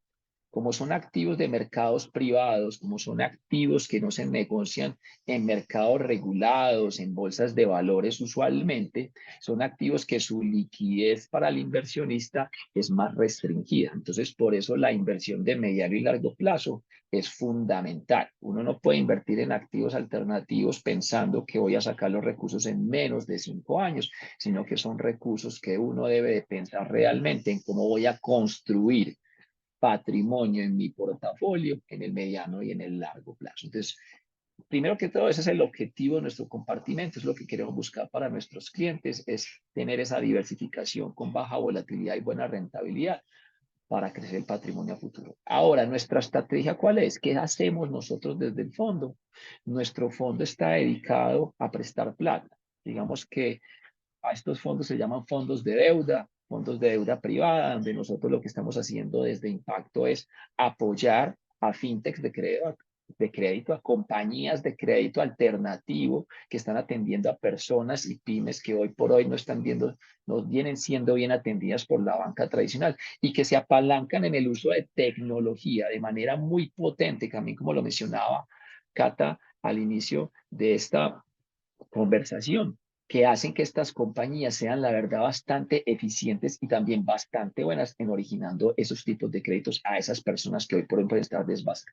Como son activos de mercados privados, como son activos que no se negocian en mercados regulados, en bolsas de valores usualmente, son activos que su liquidez para el inversionista es más restringida. Entonces, por eso la inversión de mediano y largo plazo es fundamental. Uno no puede invertir en activos alternativos pensando que voy a sacar los recursos en menos de 5 años, sino que son recursos que uno debe de pensar realmente en cómo voy a construir patrimonio en mi portafolio en el mediano y en el largo plazo. Entonces, primero que todo, ese es el objetivo de nuestro compartimento, es lo que queremos buscar para nuestros clientes, es tener esa diversificación con baja volatilidad y buena rentabilidad para crecer el patrimonio a futuro. Ahora, nuestra estrategia, ¿cuál es? ¿Qué hacemos nosotros desde el fondo? Nuestro fondo está dedicado a prestar plata. Digamos que a estos fondos se llaman fondos de deuda privada, donde nosotros lo que estamos haciendo desde Impacto es apoyar a fintechs de crédito, a compañías de crédito alternativo que están atendiendo a personas y pymes que hoy por hoy no vienen siendo bien atendidas por la banca tradicional y que se apalancan en el uso de tecnología de manera muy potente, también como lo mencionaba Cata al inicio de esta conversación, que hacen que estas compañías sean, la verdad, bastante eficientes y también bastante buenas en originando esos tipos de créditos a esas personas que hoy por hoy pueden estar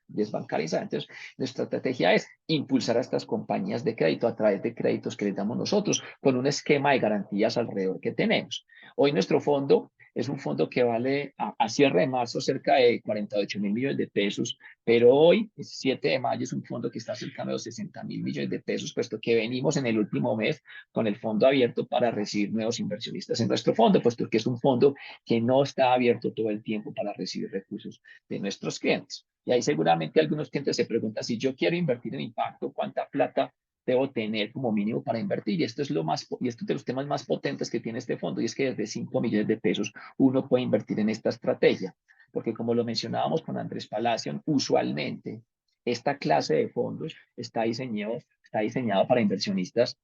desbancarizadas. Entonces, nuestra estrategia es impulsar a estas compañías de crédito a través de créditos que les damos nosotros con un esquema de garantías alrededor que tenemos. Hoy nuestro fondo es un fondo que vale a cierre de marzo cerca de 48.000 millones de pesos, pero hoy, el 7 de mayo, es un fondo que está cercano a los 60.000 millones de pesos, puesto que venimos en el último mes con el fondo abierto para recibir nuevos inversionistas en nuestro fondo, puesto que es un fondo que no está abierto todo el tiempo para recibir recursos de nuestros clientes. Y ahí seguramente algunos clientes se preguntan, si yo quiero invertir en impacto, ¿cuánta plata debo tener como mínimo para invertir? Y esto es de los temas más potentes que tiene este fondo, y es que desde 5 millones de pesos uno puede invertir en esta estrategia. porque como lo mencionábamos con Andrés Palacio, usualmente esta clase de fondos está diseñado para inversionistas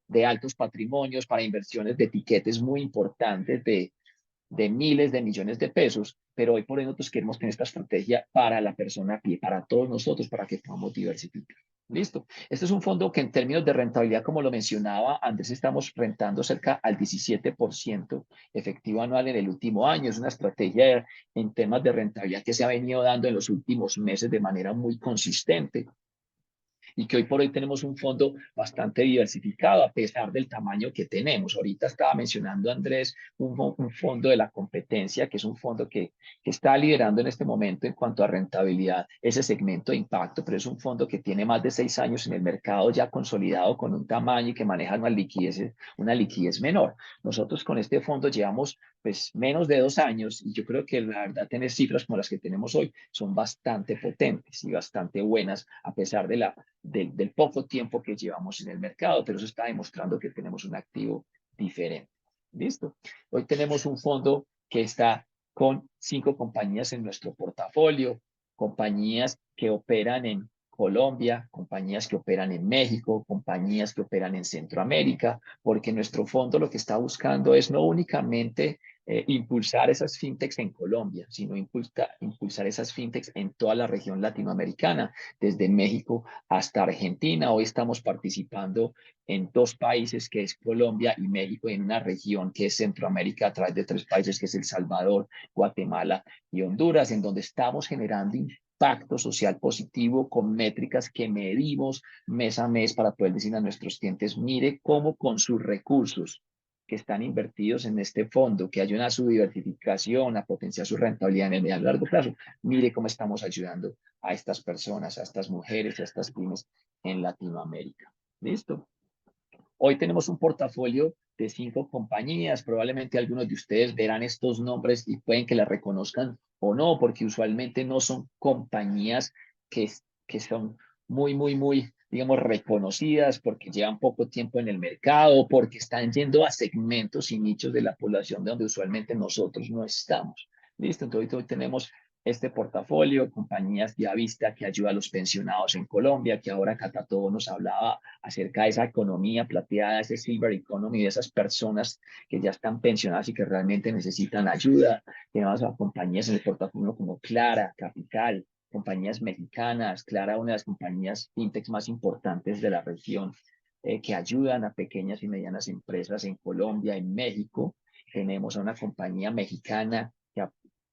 de altos patrimonios, para inversiones de tiquetes muy importantes de miles de millones de pesos, pero hoy por hoy nosotros queremos tener esta estrategia para la persona a pie, para todos nosotros, para que podamos diversificar. Listo. Este es un fondo que en términos de rentabilidad, como lo mencionaba, antes estamos rentando cerca al 17% efectivo anual en el último año. Es una estrategia en temas de rentabilidad que se ha venido dando en los últimos meses de manera muy consistente y que hoy por hoy tenemos un fondo bastante diversificado a pesar del tamaño que tenemos. Ahorita estaba mencionando Andrés un fondo de la competencia, que es un fondo que está liderando en este momento en cuanto a rentabilidad ese segmento de impacto, pero es un fondo que tiene más de 6 años en el mercado ya consolidado con un tamaño y que maneja una liquidez menor. Nosotros con este fondo llevamos pues menos de 2 años y yo creo que la verdad tener cifras como las que tenemos hoy son bastante potentes y bastante buenas a pesar del poco tiempo que llevamos en el mercado, pero eso está demostrando que tenemos un activo diferente. ¿Listo? Hoy tenemos un fondo que está con 5 compañías en nuestro portafolio, compañías que operan en Colombia, compañías que operan en México, compañías que operan en Centroamérica, porque nuestro fondo lo que está buscando es no únicamente impulsar esas fintechs en Colombia, sino impulsar esas fintechs en toda la región latinoamericana, desde México hasta Argentina. Hoy estamos participando en 2 países, que es Colombia y México, en una región que es Centroamérica, a través de 3 países, que es El Salvador, Guatemala y Honduras, en donde estamos generando impacto social positivo con métricas que medimos mes a mes para poder decir a nuestros clientes, mire cómo con sus recursos que están invertidos en este fondo, que ayudan a su diversificación, a potenciar su rentabilidad en el medio y largo plazo, mire cómo estamos ayudando a estas personas, a estas mujeres, a estas pymes en Latinoamérica. ¿Listo? Hoy tenemos un portafolio de 5 compañías. Probablemente algunos de ustedes verán estos nombres y pueden que las reconozcan o no, porque usualmente no son compañías que son muy, digamos, reconocidas porque llevan poco tiempo en el mercado, porque están yendo a segmentos y nichos de la población de donde usualmente nosotros no estamos. ¿Listo? Entonces hoy tenemos este portafolio, compañías ya vista que ayuda a los pensionados en Colombia, que ahora Catatodo nos hablaba acerca de esa economía plateada, ese silver economy, de esas personas que ya están pensionadas y que realmente necesitan ayuda. Tenemos a compañías en el portafolio como Clara, Capital, compañías mexicanas, Clara, una de las compañías fintech más importantes de la región, que ayudan a pequeñas y medianas empresas en Colombia, en México. Tenemos a una compañía mexicana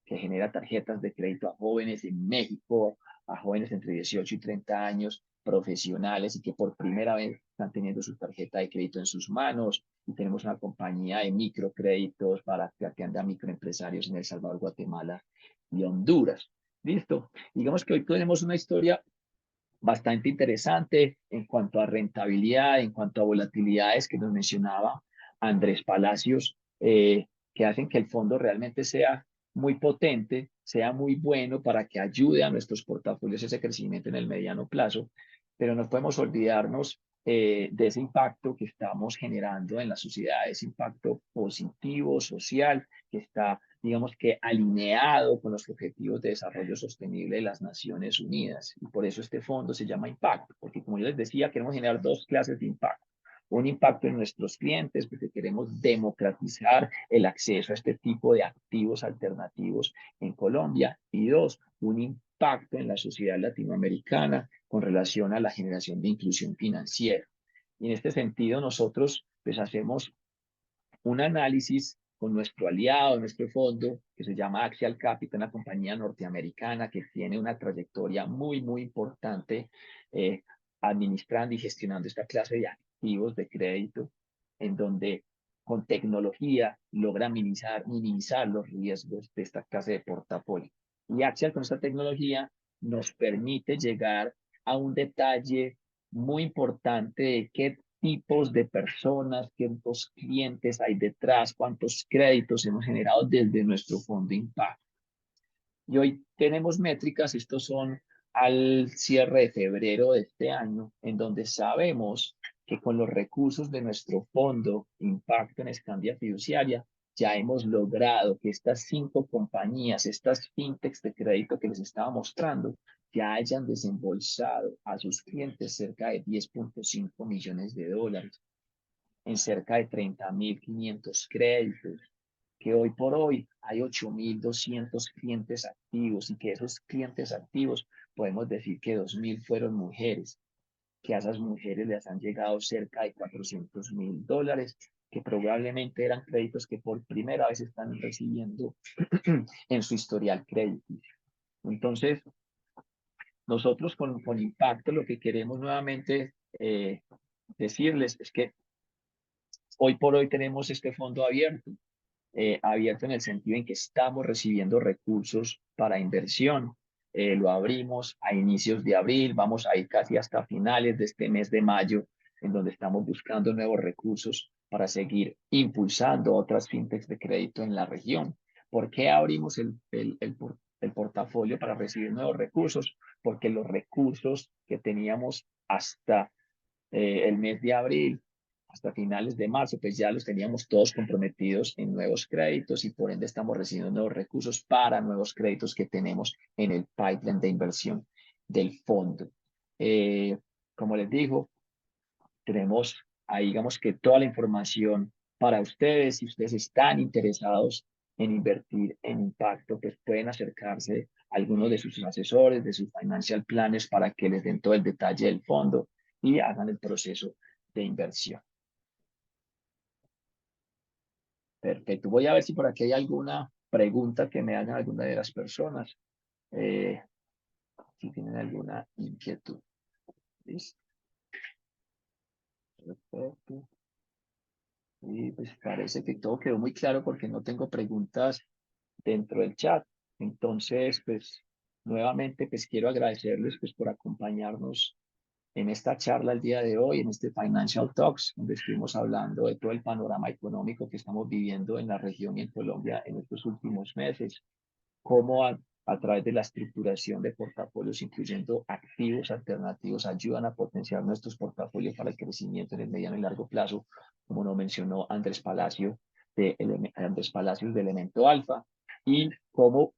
que genera tarjetas de crédito a jóvenes en México, a jóvenes entre 18 y 30 años, profesionales y que por primera vez están teniendo su tarjeta de crédito en sus manos. Y tenemos una compañía de microcréditos para que atienda a microempresarios en El Salvador, Guatemala y Honduras. Listo. Digamos que hoy tenemos una historia bastante interesante en cuanto a rentabilidad, en cuanto a volatilidades que nos mencionaba Andrés Palacios, que hacen que el fondo realmente sea muy potente, sea muy bueno para que ayude a nuestros portafolios ese crecimiento en el mediano plazo, pero no podemos olvidarnos de ese impacto que estamos generando en la sociedad, ese impacto positivo, social, que está, digamos que, alineado con los objetivos de desarrollo sostenible de las Naciones Unidas. Y por eso este fondo se llama Impacto, porque como yo les decía, queremos generar 2 clases de impacto. Un impacto en nuestros clientes, porque queremos democratizar el acceso a este tipo de activos alternativos en Colombia. Y 2, un impacto en la sociedad latinoamericana con relación a la generación de inclusión financiera. Y en este sentido, nosotros pues hacemos un análisis con nuestro aliado, nuestro fondo, que se llama Axial Capital, una compañía norteamericana que tiene una trayectoria muy importante administrando y gestionando esta clase de activos de crédito, en donde con tecnología logra minimizar los riesgos de esta clase de portafolio. Y Axial con esta tecnología nos permite llegar a un detalle muy importante de qué tipos de personas, cuántos clientes hay detrás, cuántos créditos hemos generado desde nuestro fondo Impacto. Y hoy tenemos métricas, estos son al cierre de febrero de este año, en donde sabemos que con los recursos de nuestro fondo Impacto en Escandia Fiduciaria, ya hemos logrado que estas 5 compañías, estas fintechs de crédito que les estaba mostrando, ya hayan desembolsado a sus clientes cerca de 10.5 millones de dólares en cerca de 30.500 créditos, que hoy por hoy hay 8.200 clientes activos y que esos clientes activos podemos decir que 2.000 fueron mujeres, que a esas mujeres les han llegado cerca de 400.000 dólares, que probablemente eran créditos que por primera vez están recibiendo en su historial crediticio. Entonces, nosotros con Impacto lo que queremos nuevamente decirles es que hoy por hoy tenemos este fondo abierto. Abierto en el sentido en que estamos recibiendo recursos para inversión. Lo abrimos a inicios de abril, vamos a ir casi hasta finales de este mes de mayo, en donde estamos buscando nuevos recursos para seguir impulsando otras fintechs de crédito en la región. ¿Por qué abrimos el portafolio para recibir nuevos recursos? Porque los recursos que teníamos hasta el mes de abril hasta finales de marzo, pues ya los teníamos todos comprometidos en nuevos créditos y por ende estamos recibiendo nuevos recursos para nuevos créditos que tenemos en el pipeline de inversión del fondo. Como les digo, tenemos ahí, digamos que toda la información para ustedes. Si ustedes están interesados en invertir en Impacto, pues pueden acercarse a algunos de sus asesores, de sus financial planners para que les den todo el detalle del fondo y hagan el proceso de inversión. Perfecto. Voy a ver si por aquí hay alguna pregunta que me hagan alguna de las personas. Si tienen alguna inquietud. ¿Listo? Perfecto. Y pues parece que todo quedó muy claro porque no tengo preguntas dentro del chat. Entonces, pues nuevamente, pues quiero agradecerles pues por acompañarnos en esta charla el día de hoy, en este Financial Talks, donde estuvimos hablando de todo el panorama económico que estamos viviendo en la región y en Colombia en estos últimos meses, cómo a través de la estructuración de portafolios, incluyendo activos alternativos, ayudan a potenciar nuestros portafolios para el crecimiento en el mediano y largo plazo, como lo mencionó Andrés Palacios de Elemento Alfa, y cómo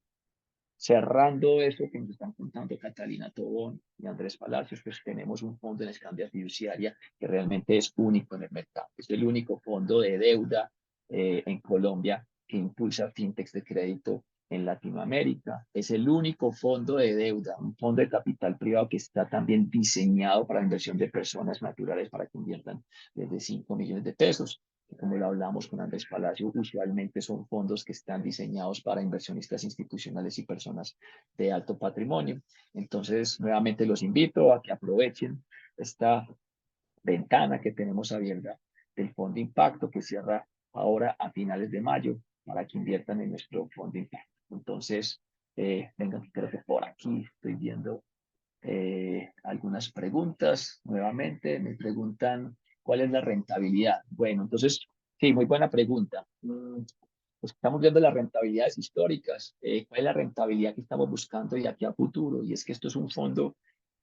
cerrando eso que nos están contando Catalina Tobón y Andrés Palacios, pues tenemos un fondo en escambio fiduciaria que realmente es único en el mercado. Es el único fondo de deuda en Colombia que impulsa fintechs de crédito en Latinoamérica. Es el único fondo de deuda, un fondo de capital privado que está también diseñado para la inversión de personas naturales para que inviertan desde 5 millones de pesos. Como lo hablamos con Andrés Palacio, usualmente son fondos que están diseñados para inversionistas institucionales y personas de alto patrimonio. Entonces, nuevamente los invito a que aprovechen esta ventana que tenemos abierta del Fondo Impacto que cierra ahora a finales de mayo para que inviertan en nuestro Fondo Impacto. Entonces, vengan, creo que por aquí estoy viendo algunas preguntas. Nuevamente me preguntan cuál es la rentabilidad. Bueno, entonces, sí, muy buena pregunta. Pues estamos viendo las rentabilidades históricas. ¿Cuál es la rentabilidad que estamos buscando de aquí a futuro? Y es que esto es un fondo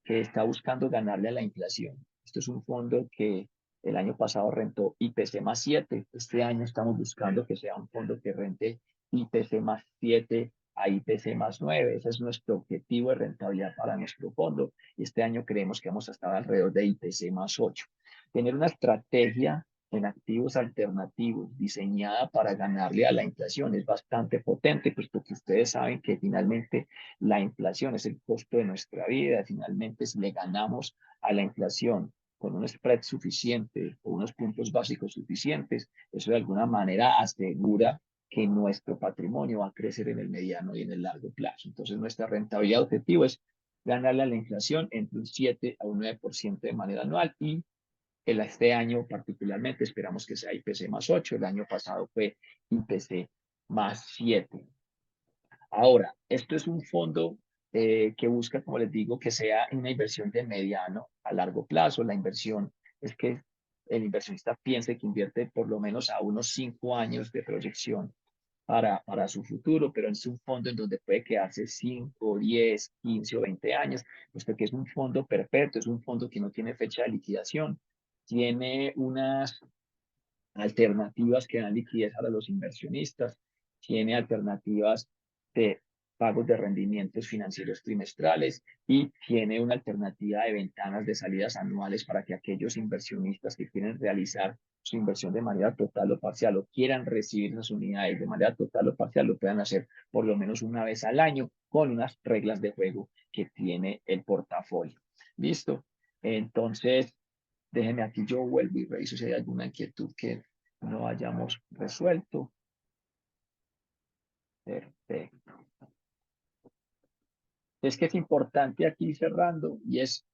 que está buscando ganarle a la inflación. Esto es un fondo que el año pasado rentó IPC más 7. Este año estamos buscando que sea un fondo que rente IPC más 7 a IPC más 9. Ese es nuestro objetivo de rentabilidad para nuestro fondo. Y este año creemos que vamos a estar alrededor de IPC más 8. Tener una estrategia en activos alternativos diseñada para ganarle a la inflación es bastante potente, pues porque ustedes saben que finalmente la inflación es el costo de nuestra vida. Finalmente, si le ganamos a la inflación con un spread suficiente o unos puntos básicos suficientes, eso de alguna manera asegura que nuestro patrimonio va a crecer en el mediano y en el largo plazo. Entonces, nuestra rentabilidad objetivo es ganarle a la inflación entre un 7 a un 9% de manera anual y este año particularmente esperamos que sea IPC más 8. El año pasado fue IPC más 7. Ahora, esto es un fondo que busca, como les digo, que sea una inversión de mediano a largo plazo. La inversión es que el inversionista piense que invierte por lo menos a unos 5 años de proyección para su futuro, pero es un fondo en donde puede quedarse 5, 10, 15 o 20 años, puesto que es un fondo perfecto, es un fondo que no tiene fecha de liquidación, tiene unas alternativas que dan liquidez a los inversionistas, tiene alternativas de pagos de rendimientos financieros trimestrales y tiene una alternativa de ventanas de salidas anuales para que aquellos inversionistas que quieren realizar su inversión de manera total o parcial o quieran recibir esas unidades de manera total o parcial lo puedan hacer por lo menos una vez al año con unas reglas de juego que tiene el portafolio. ¿Listo? Entonces, déjenme aquí, yo vuelvo y reviso si hay alguna inquietud que no hayamos resuelto. Perfecto. Es que es importante aquí cerrando y es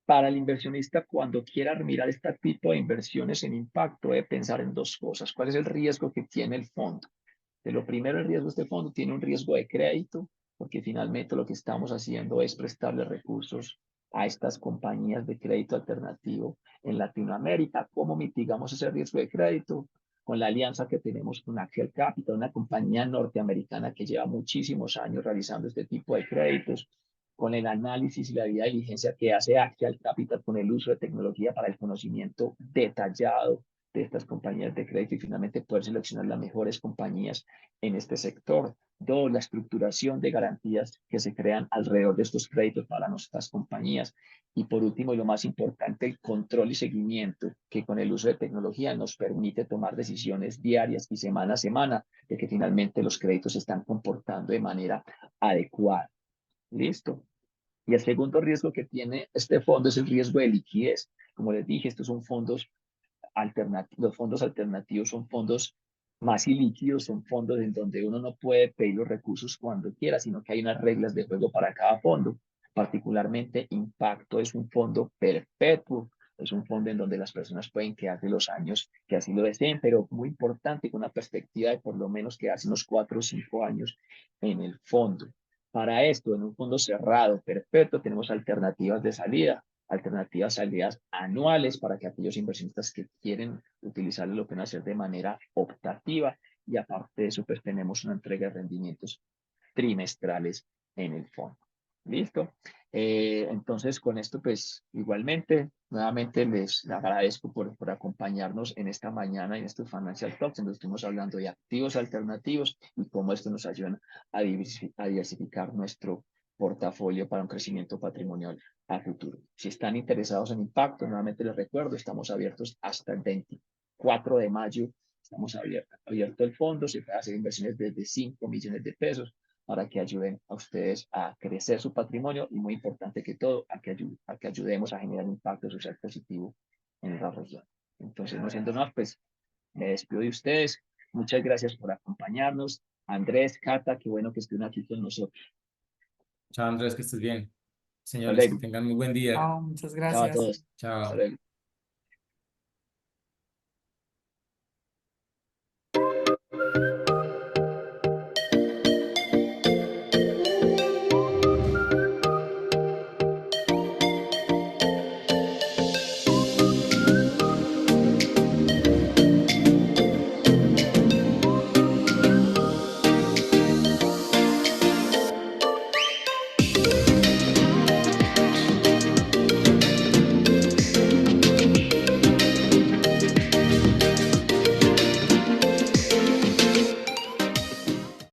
para el inversionista cuando quiera mirar este tipo de inversiones en impacto debe pensar en dos cosas. ¿Cuál es el riesgo que tiene el fondo? De lo primero, el riesgo de este fondo tiene un riesgo de crédito, porque finalmente lo que estamos haciendo es prestarle recursos a estas compañías de crédito alternativo en Latinoamérica. ¿Cómo mitigamos ese riesgo de crédito? Con la alianza que tenemos con Axial Capital, una compañía norteamericana que lleva muchísimos años realizando este tipo de créditos, con el análisis y la debida diligencia que hace Axial Capital con el uso de tecnología para el conocimiento detallado de estas compañías de crédito y finalmente poder seleccionar las mejores compañías en este sector. Dos, la estructuración de garantías que se crean alrededor de estos créditos para nuestras compañías. Y por último, y lo más importante, el control y seguimiento que con el uso de tecnología nos permite tomar decisiones diarias y semana a semana de que finalmente los créditos se están comportando de manera adecuada. ¿Listo? Y el segundo riesgo que tiene este fondo es el riesgo de liquidez. Como les dije, estos son fondos alternativos. Los fondos alternativos son fondos más ilíquidos, son fondos en donde uno no puede pedir los recursos cuando quiera, sino que hay unas reglas de juego para cada fondo. Particularmente, Impacto es un fondo perpetuo, es un fondo en donde las personas pueden quedarse los años que así lo deseen, pero muy importante, con una perspectiva de por lo menos quedarse unos 4 o 5 años en el fondo. Para esto, en un fondo cerrado, perpetuo, tenemos alternativas de salida, alternativas salidas anuales para que aquellos inversionistas que quieren utilizarlo lo puedan hacer de manera optativa y aparte de eso, pues tenemos una entrega de rendimientos trimestrales en el fondo. ¿Listo? Entonces, con esto, pues, igualmente, nuevamente les agradezco por acompañarnos en esta mañana en estos Financial Talks, en donde estuvimos hablando de activos alternativos y cómo esto nos ayuda a diversificar nuestro portafolio para un crecimiento patrimonial a futuro. Si están interesados en impacto, nuevamente les recuerdo, estamos abiertos hasta el 24 de mayo. Estamos abierto el fondo, se puede hacer inversiones desde 5 millones de pesos para que ayuden a ustedes a crecer su patrimonio y muy importante que todo, a que ayudemos a generar un impacto social positivo en la región. Entonces, no siendo más, pues me despido de ustedes. Muchas gracias por acompañarnos. Andrés, Cata, qué bueno que estén aquí con nosotros. Chao, Andrés, que estés bien. Hasta Señores, que luego. tengan muy buen día. Muchas Chao a gracias. todos. Hasta Chao. luego.